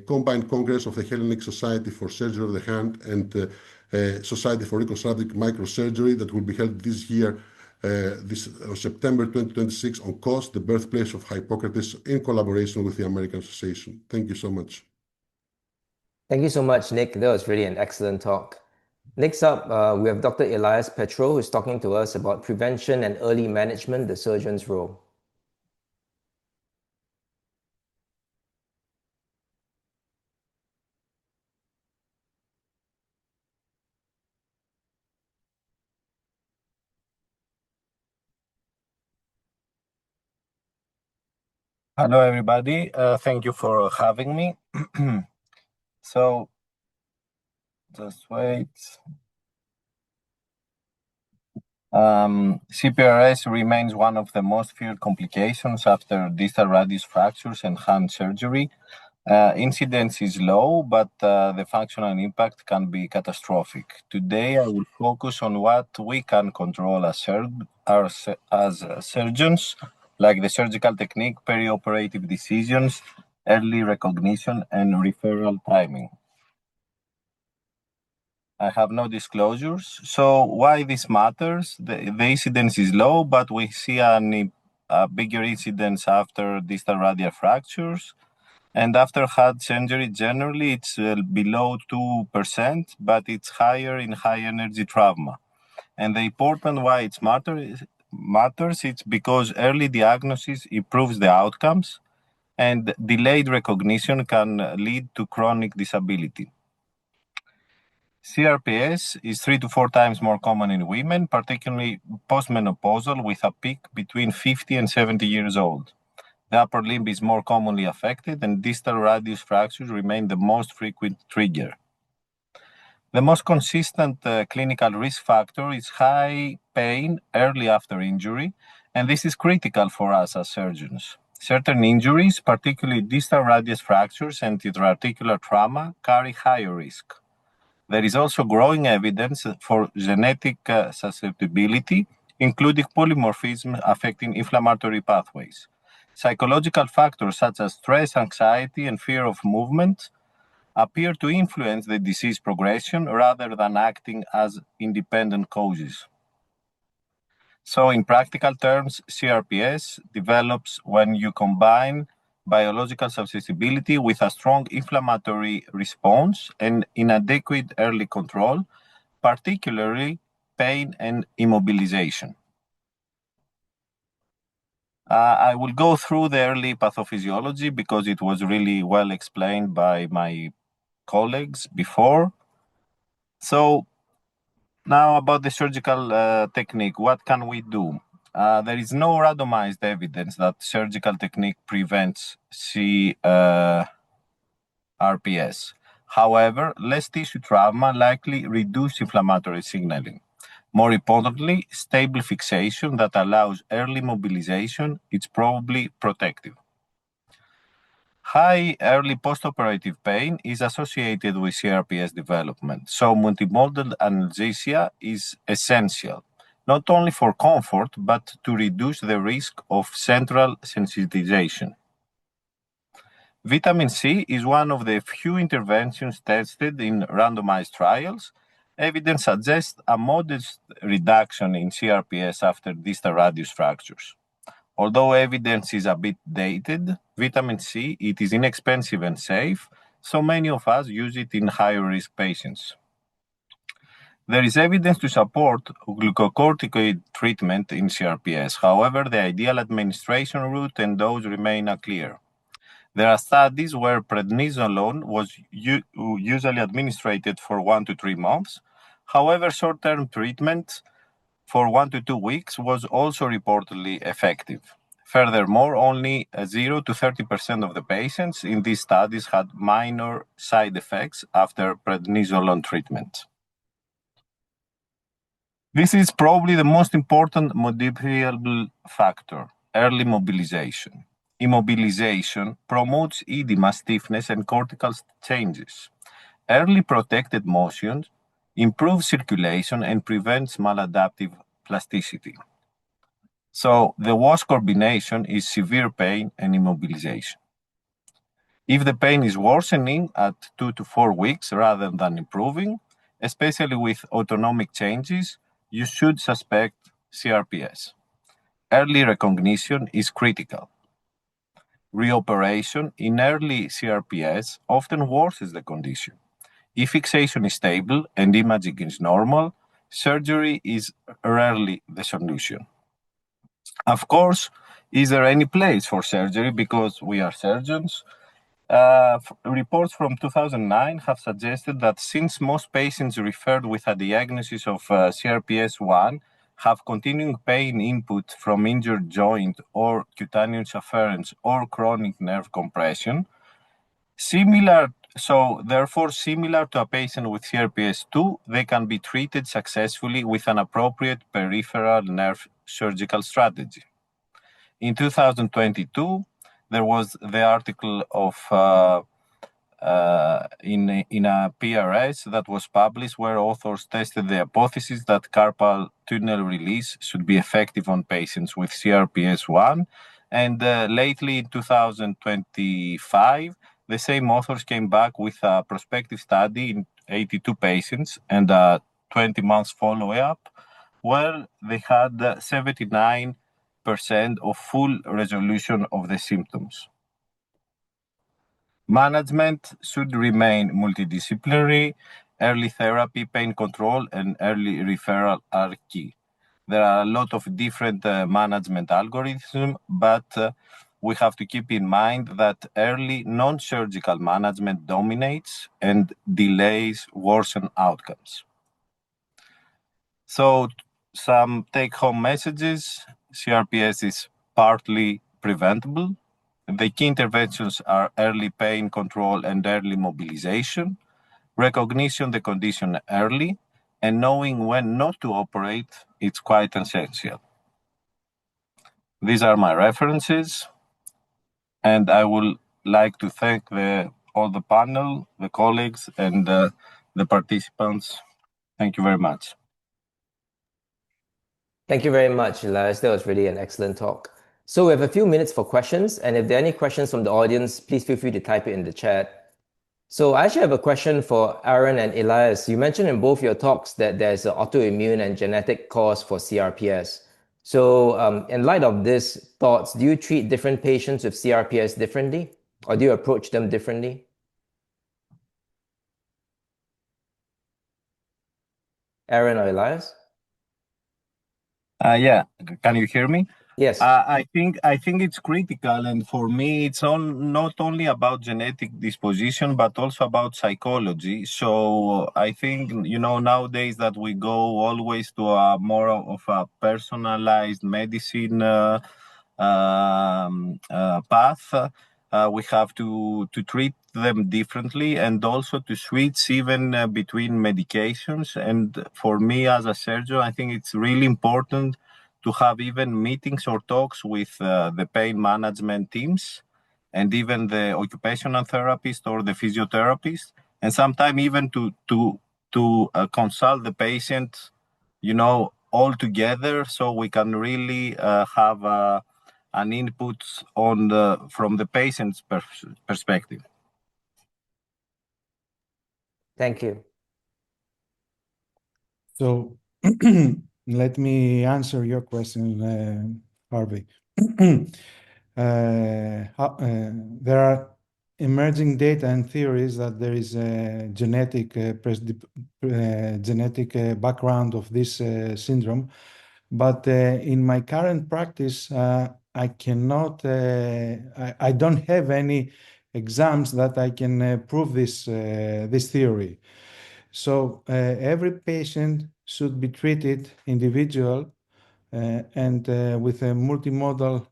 Combined Congress of the Hellenic Society for Surgery of the Hand and Society for Reconstructive Microsurgery that will be held this year, this September 2026 on Kos, the birthplace of Hippocrates, in collaboration with the American Association. Thank you so much. Thank you so much, Nick. That was really an excellent talk. Next up, we have Dr. Elias Petro, who's talking to us about prevention and early management, the surgeon's role. Hello, everybody. Thank you for having me. So, just wait. CPRS remains one of the most feared complications after distal radius fractures and hand surgery. Incidence is low, but the functional impact can be catastrophic. Today, I will focus on what we can control as surgeons, like the surgical technique, perioperative decisions, early recognition, and referral timing. I have no disclosures. So why this matters? The incidence is low, but we see a bigger incidence after distal radial fractures. And after heart surgery, generally it's below 2%, but it's higher in high energy trauma. And the important why it matters, it's because early diagnosis improves the outcomes, and delayed recognition can lead to chronic disability. CRPS is 3 to 4 times more common in women, particularly postmenopausal, with a peak between 50 and 70 years old. The upper limb is more commonly affected, and distal radius fractures remain the most frequent trigger. The most consistent clinical risk factor is high pain early after injury, and this is critical for us as surgeons. Certain injuries, particularly distal radius fractures and intra-articular trauma, carry higher risk. There is also growing evidence for genetic susceptibility, including polymorphism affecting inflammatory pathways. Psychological factors such as stress, anxiety, and fear of movement appear to influence the disease progression rather than acting as independent causes. So in practical terms, CRPS develops when you combine biological susceptibility with a strong inflammatory response and inadequate early control, particularly pain and immobilization. I will go through the early pathophysiology because it was really well explained by my colleagues before. So now about the surgical technique, what can we do? There is no randomized evidence that surgical technique prevents CRPS. However, less tissue trauma likely reduces inflammatory signaling. More importantly, stable fixation that allows early mobilization is probably protective. High early postoperative pain is associated with CRPS development, so multimodal analgesia is essential, not only for comfort, but to reduce the risk of central sensitization. Vitamin C is one of the few interventions tested in randomized trials. Evidence suggests a modest reduction in CRPS after distal radius fractures. Although evidence is a bit dated, vitamin C, it is inexpensive and safe, so many of us use it in higher risk patients. There is evidence to support glucocorticoid treatment in CRPS. However, the ideal administration route and dose remain unclear. There are studies where prednisolone was usually administered for 1 to 3 months. However, short-term treatment for 1 to 2 weeks was also reportedly effective. Furthermore, only 0 to 30% of the patients in these studies had minor side effects after prednisolone treatment. This is probably the most important modifiable factor, early mobilization. Immobilization promotes edema, stiffness, and cortical changes. Early protected motion improves circulation and prevents maladaptive plasticity. So the worst combination is severe pain and immobilization. If the pain is worsening at 2 to 4 weeks rather than improving, especially with autonomic changes, you should suspect CRPS. Early recognition is critical. Reoperation in early CRPS often worsens the condition. If fixation is stable and imaging is normal, surgery is rarely the solution. Of course, is there any place for surgery because we are surgeons? Reports from 2009 have suggested that since most patients referred with a diagnosis of CRPS1 have continuing pain input from injured joint or cutaneous afferents or chronic nerve compression, therefore, similar to a patient with CRPS2, they can be treated successfully with an appropriate peripheral nerve surgical strategy. In 2022, there was the article of in a PRS that was published where authors tested the hypothesis that carpal tunnel release should be effective on patients with CRPS1. And lately in 2025, the same authors came back with a prospective study in 82 patients and a 20 months follow-up where they had 79% of full resolution of the symptoms. Management should remain multidisciplinary. Early therapy, pain control, and early referral are key. There are a lot of different management algorithms, but we have to keep in mind that early non-surgical management dominates and delays worsen outcomes. So some take-home messages: CRPS is partly preventable. The key interventions are early pain control and early mobilization, recognition the condition early, and knowing when not to operate, it's quite essential. These are my references, and I would like to thank all the panel, the colleagues, and the participants. Thank you very much. Thank you very much, Elias. That was really an excellent talk. So we have a few minutes for questions, and if there are any questions from the audience, please feel free to type it in the chat. So I actually have a question for Aaron and Elias. You mentioned in both your talks that there's an autoimmune and genetic cause for CRPS. So in light of these thoughts, do you treat different patients with CRPS differently, or do you approach them differently? Aaron or Elias? Yeah, can you hear me? Yes. I think it's critical, and for me, it's not only about genetic disposition, but also about psychology. So I think nowadays that we go always to a more of a personalized medicine path. We have to treat them differently and also to switch even between medications. And for me as a surgeon, I think it's really important to have even meetings or talks with the pain management teams and even the occupational therapist or the physiotherapist, and sometimes even to consult the patient, all together, so we can really have an input from the patient's perspective. Thank you. So let me answer your question, Harvey. There are emerging data and theories that there is a genetic background of this syndrome, but in my current practice, I don't have any exams that I can prove this theory. So every patient should be treated individual and with a multimodal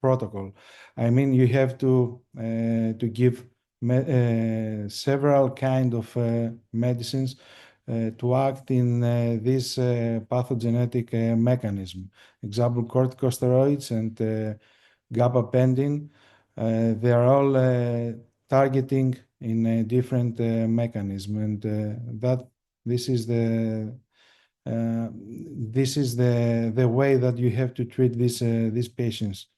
protocol. I mean, you have to give several kind of medicines to act in this pathogenetic mechanism. Example, corticosteroids and gabapentin. They are all targeting in a different mechanism, and this is the way that you have to treat these patients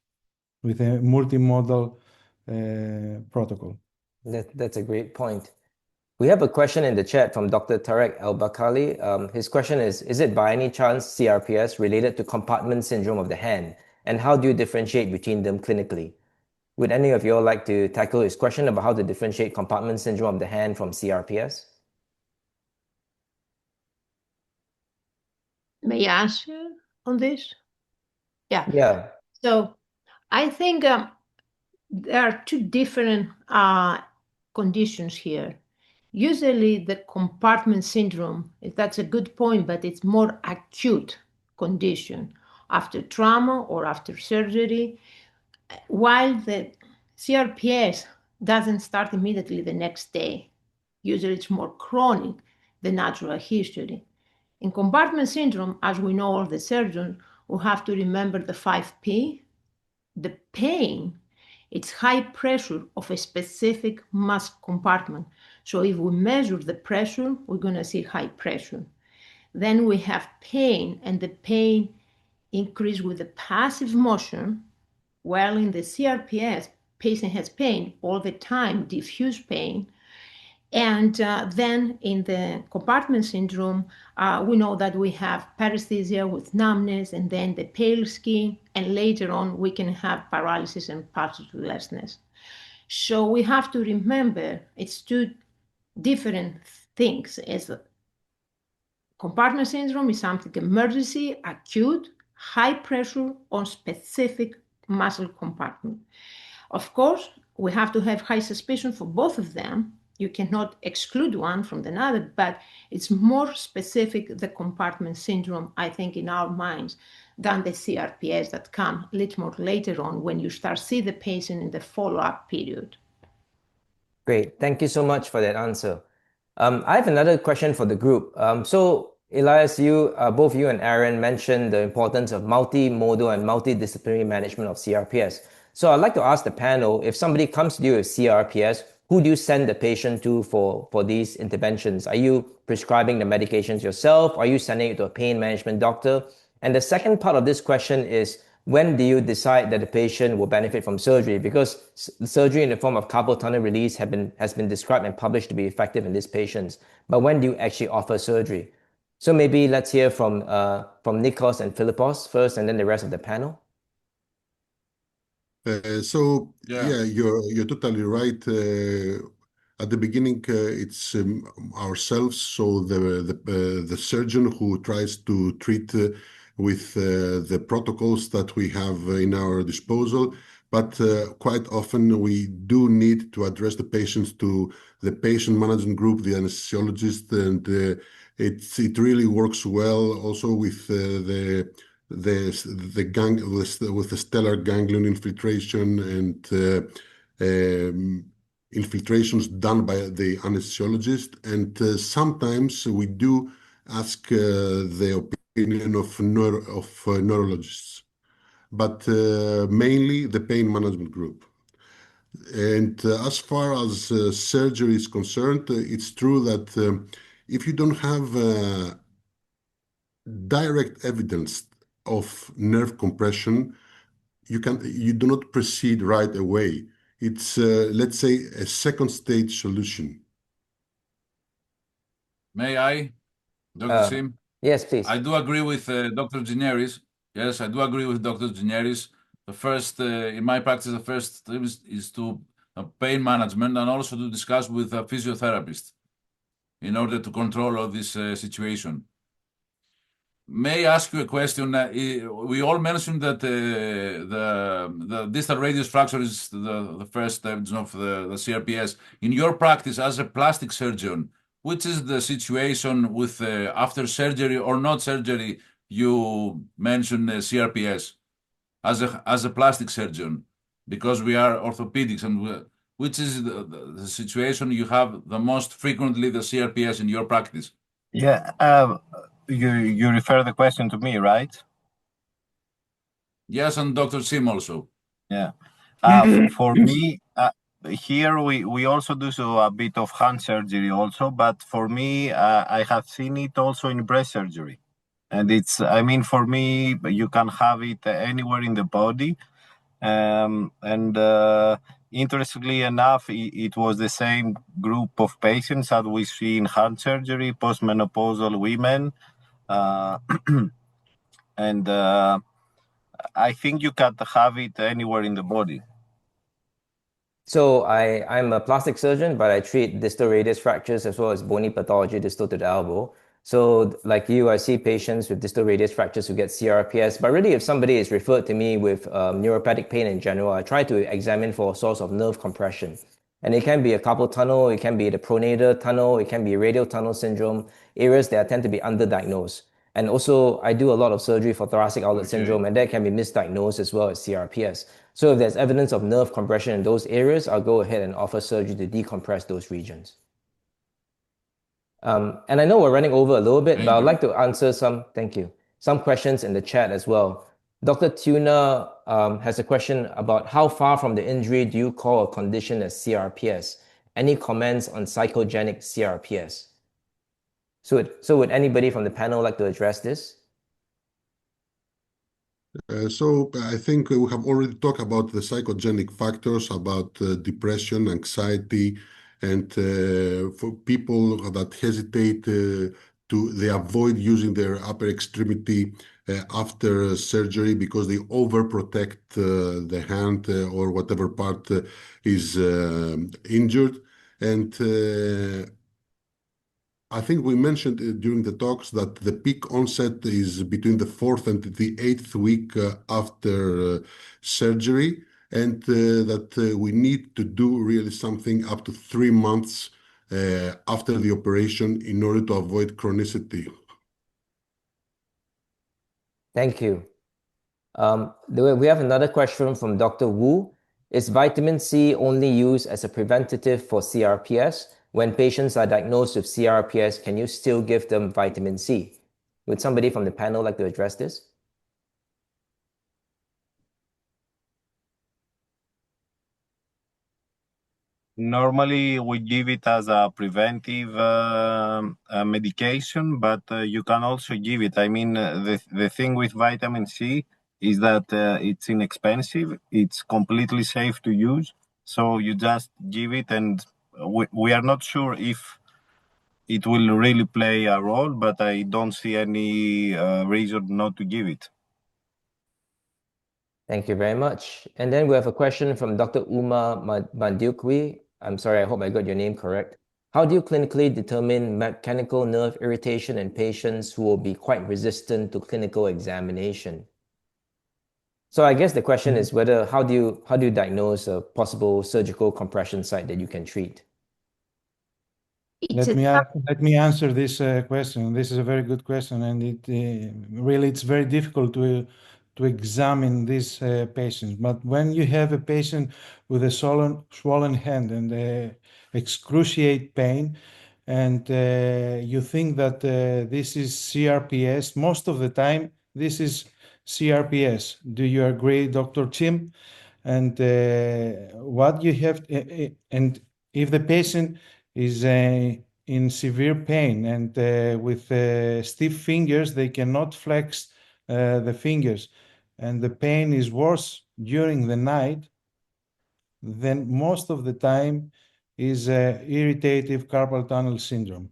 with a multimodal protocol. That's a great point. We have a question in the chat from Dr. Tarek Al-Bakali. His question is it by any chance CRPS related to compartment syndrome of the hand? And how do you differentiate between them clinically? Would any of you all like to tackle his question about how to differentiate compartment syndrome of the hand from CRPS? May I answer on this? Yeah. Yeah. So I think there are two different conditions here. Usually the compartment syndrome, that's a good point, but it's more acute condition after trauma or after surgery, while the CRPS doesn't start immediately the next day. Usually it's more chronic, the natural history. In compartment syndrome, as we know, all the surgeons will have to remember the 5P. The pain, it's high pressure of a specific muscle compartment. So if we measure the pressure, we're going to see high pressure. Then we have pain, and the pain increase with the passive motion, while in the CRPS, patient has pain all the time, diffuse pain. And then in the compartment syndrome, we know that we have paresthesia with numbness and then the pale skin, and later on we can have paralysis and pulselessness. So we have to remember it's two different things. As compartment syndrome is something emergency, acute, high pressure on specific muscle compartment. Of course, we have to have high suspicion for both of them. You cannot exclude one from the other, but it's more specific, the compartment syndrome, I think, in our minds, than the CRPS that come a little more later on when you start see the patient in the follow-up period. Great. Thank you so much for that answer. I have another question for the group. So Elias, both you and Aaron mentioned the importance of multimodal and multidisciplinary management of CRPS. So I'd like to ask the panel, if somebody comes to you with CRPS, who do you send the patient to for these interventions? Are you prescribing the medications yourself? Are you sending it to a pain management doctor? And the second part of this question is, when do you decide that the patient will benefit from surgery? Because surgery in the form of carpal tunnel release has been described and published to be effective in these patients. But when do you actually offer surgery? So maybe let's hear from Nikos and Philippos first, and then the rest of the panel. Yeah, you're totally right. At the beginning, it's ourselves, so the surgeon who tries to treat with the protocols that we have in our disposal. But quite often we do need to address the patients to the patient management group, the anesthesiologist, and it really works well also with the stellar ganglion infiltration and infiltrations done by the anesthesiologist. And sometimes we do ask the opinion of neurologists, but mainly the pain management group. And as far as surgery is concerned, it's true that if you don't have direct evidence of nerve compression, you do not proceed right away. It's let's say a second stage solution. May I, Dr. Sim? Yes, please. I do agree with Dr. Gineris. Yes, I do agree with Dr. Gineris. The first, in my practice, the first step is to pain management and also to discuss with a physiotherapist in order to control all this situation. May I ask you a question? We all mentioned that the distal radius fracture is the first stage of the CRPS. In your practice as a plastic surgeon, which is the situation with after surgery or not surgery? You mentioned CRPS as a plastic surgeon, because we are orthopedics, and which is the situation you have the most frequently the CRPS in your practice? Yeah, you refer the question to me, right? Yes, and Dr. Sim also. Yeah. For me, here we also do a bit of hand surgery also, but for me, I have seen it also in breast surgery. And I mean, for me, you can have it anywhere in the body. Interestingly enough, it was the same group of patients that we see in hand surgery, postmenopausal women. And I think you can have it anywhere in the body. So I'm a plastic surgeon, but I treat distal radius fractures as well as bony pathology distal to the elbow. So like you, I see patients with distal radius fractures who get CRPS. But really, if somebody is referred to me with neuropathic pain in general, I try to examine for a source of nerve compression. And it can be a carpal tunnel, it can be the pronator tunnel, it can be radial tunnel syndrome, areas that tend to be underdiagnosed. And also, I do a lot of surgery for thoracic outlet syndrome, and that can be misdiagnosed as well as CRPS. So if there's evidence of nerve compression in those areas, I'll go ahead and offer surgery to decompress those regions. And I know we're running over a little bit, but I'd like to answer some questions in the chat as well. Dr. Tuna has a question about how far from the injury do you call a condition as CRPS? Any comments on psychogenic CRPS? So would anybody from the panel like to address this? So I think we have already talked about the psychogenic factors, about depression, anxiety, and for people that hesitate they avoid using their upper extremity after surgery because they overprotect the hand or whatever part is injured. And I think we mentioned during the talks that the peak onset is between the 4th and the 8th week after surgery, and that we need to do really something up to 3 months after the operation in order to avoid chronicity. Thank you. We have another question from Dr. Wu. Is vitamin C only used as a preventative for CRPS? When patients are diagnosed with CRPS, can you still give them vitamin C? Would somebody from the panel like to address this? Normally, we give it as a preventive medication, but you can also give it. I mean, the thing with vitamin C is that it's inexpensive, it's completely safe to use. So you just give it, and we are not sure if it will really play a role, but I don't see any reason not to give it. Thank you very much. And then we have a question from Dr. Uma Mandukwi. I'm sorry, I hope I got your name correct. How do you clinically determine mechanical nerve irritation in patients who will be quite resistant to clinical examination? So I guess the question is how do you diagnose a possible surgical compression site that you can treat? Let me answer this question. This is a very good question, and it's very difficult to examine these patients. But when you have a patient with a swollen hand and excruciate pain, and you think that this is CRPS, most of the time this is CRPS. Do you agree, Dr. Chim? And what you have, and if the patient is in severe pain and with stiff fingers, they cannot flex the fingers, and the pain is worse during the night, then most of the time is irritative carpal tunnel syndrome.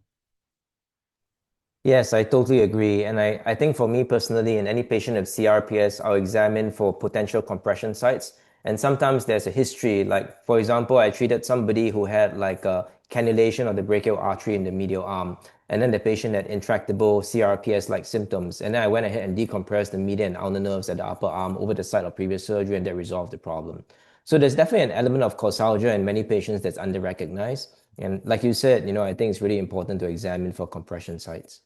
Yes, I totally agree. And I think for me personally, in any patient of CRPS, I'll examine for potential compression sites. And sometimes there's a history, like, for example, I treated somebody who had like a cannulation of the brachial artery in the medial arm. And then the patient had intractable CRPS-like symptoms. And then I went ahead and decompressed the median and ulnar nerves at the upper arm over the site of previous surgery, and that resolved the problem. So there's definitely an element of causalgia in many patients that's under-recognized. And like you said, I think it's really important to examine for compression sites.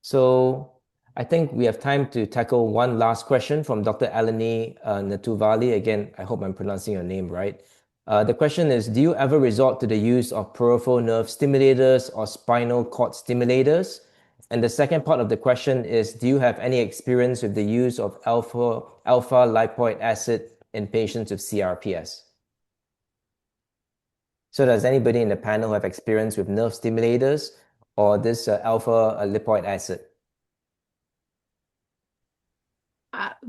So I think we have time to tackle one last question from Dr. Eleni Natuvali. Again, I hope I'm pronouncing your name right. The question is, do you ever resort to the use of peripheral nerve stimulators or spinal cord stimulators? And the second part of the question is, do you have any experience with the use of alpha lipoic acid in patients with CRPS? So does anybody in the panel have experience with nerve stimulators or this alpha lipoic acid?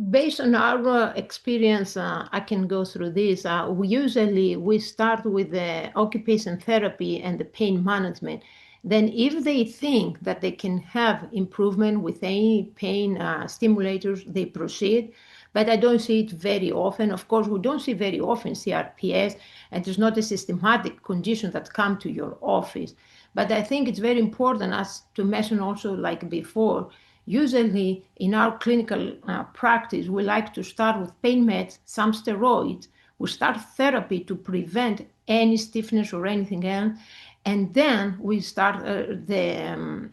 Based on our experience, I can go through this. We start with the occupation therapy and the pain management. Then if they think that they can have improvement with any pain stimulators, they proceed. but I don't see it very often. Of course, we don't see very often CRPS, and it's not a systematic condition that come to your office. But I think it's very important, as to mention also, like before, usually in our clinical practice, we like to start with pain meds, some steroids. We start therapy to prevent any stiffness or anything else. And then we start the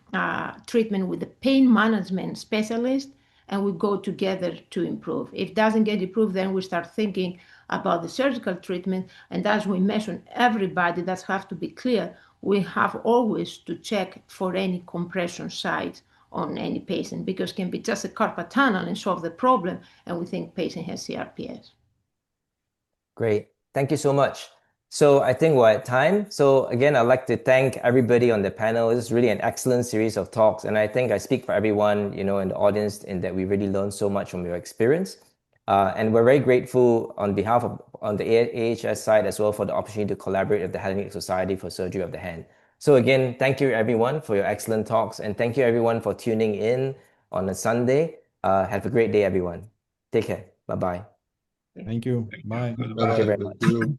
treatment with the pain management specialist, and we go together to improve. If it doesn't get improved, then we start thinking about the surgical treatment. And as we mentioned, everybody, that have to be clear, we have always to check for any compression sites on any patient, because it can be just a carpal tunnel and solve the problem, and we think patient has CRPS. Great. Thank you so much. So I think we're at time. So again, I'd like to thank everybody on the panel. This is really an excellent series of talks. And I think I speak for everyone, in the audience, in that we really learned so much from your experience. And we're very grateful on behalf of on the AHS side as well for the opportunity to collaborate with the Hellenic Society for Surgery of the Hand. So again, thank you everyone for your excellent talks, and thank you everyone for tuning in on a Sunday. Have a great day, everyone. Take care. Bye-bye. Thank you. Bye. Goodbye. Thank you very much. Thank you.